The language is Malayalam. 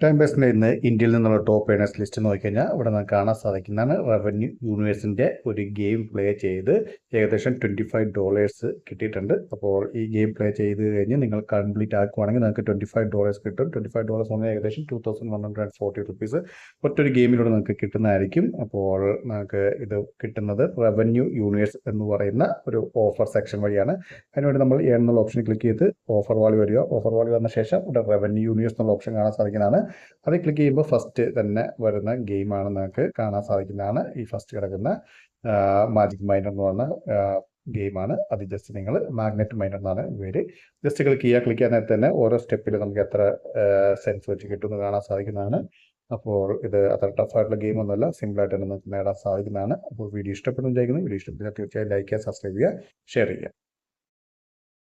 ടൈം ബേസിൻ്റെ ഇന്ന് ഇന്ത്യയിൽ നിന്നുള്ള ടോപ്പ് ഏണേഴ്സ് ലിസ്റ്റ് നോക്കിക്കഴിഞ്ഞാൽ ഇവിടെ നമുക്ക് കാണാൻ സാധിക്കുന്നതാണ്. റവന്യൂ യൂണിവേഴ്സിൻ്റെ ഒരു ഗെയിം പ്ലേ ചെയ്ത് ഏകദേശം $25 കിട്ടിയിട്ടുണ്ട്. അപ്പോൾ ഈ ഗെയിം പ്ലേ ചെയ്ത് കഴിഞ്ഞ് നിങ്ങൾ കംപ്ലീറ്റ് ആക്കുവാണെങ്കിൽ നിങ്ങൾക്ക് $25 കിട്ടും. $25 പറഞ്ഞാൽ ഏകദേശം 2140 റുപ്പീസ് ഒറ്റൊരു ഗെയിമിലൂടെ നിങ്ങൾക്ക് കിട്ടുന്നതായിരിക്കും. അപ്പോൾ നമുക്ക് ഇത് കിട്ടുന്നത് റവന്യൂ യൂണിവേഴ്സ് എന്ന് പറയുന്ന ഒരു ഓഫർ സെക്ഷൻ വഴിയാണ്. അതിനുവേണ്ടി നമ്മൾ എന്നുള്ള ഓപ്ഷൻ ക്ലിക്ക് ചെയ്ത് ഓഫർ വാല്യൂ വരിക. ഓഫർ വാല്യൂ വന്ന ശേഷം ഇവിടെ റവന്യൂ യൂണിവേഴ്സ് എന്നുള്ള ഓപ്ഷൻ കാണാൻ സാധിക്കുന്നതാണ്. അത് ക്ലിക്ക് ചെയ്യുമ്പോൾ ഫസ്റ്റ് തന്നെ വരുന്ന ഗെയിമാണ് നിങ്ങൾക്ക് കാണാൻ സാധിക്കുന്നതാണ്. ഈ ഫസ്റ്റ് കിടക്കുന്ന മാജിക് മൈനർ എന്ന് പറഞ്ഞ ഗെയിമാണ്. അത് ജസ്റ്റ് നിങ്ങൾ മാഗ്നറ്റ് മൈനർ എന്നാണ് പേര്. ജസ്റ്റ് ക്ലിക്ക് ചെയ്യാൻ നേരത്തെ തന്നെ ഓരോ സ്റ്റെപ്പിൽ നമുക്ക് എത്ര സെൻസ് വെച്ച് കിട്ടുമെന്ന് കാണാൻ സാധിക്കുന്നതാണ്. അപ്പോൾ ഇത് അത്ര ടഫായിട്ടുള്ള ഗെയിമൊന്നുമല്ല, സിമ്പിളായിട്ട് തന്നെ നമുക്ക് നേടാൻ സാധിക്കുന്നതാണ്. അപ്പോൾ വീഡിയോ ഇഷ്ടപ്പെടുന്നു വിചാരിക്കുന്നു. വീഡിയോ ഇഷ്ടപ്പെട്ടാൽ തീർച്ചയായും ലൈക്ക് ചെയ്യുക, സബ്സ്ക്രൈബ് ചെയ്യുക, ഷെയർ ചെയ്യുക.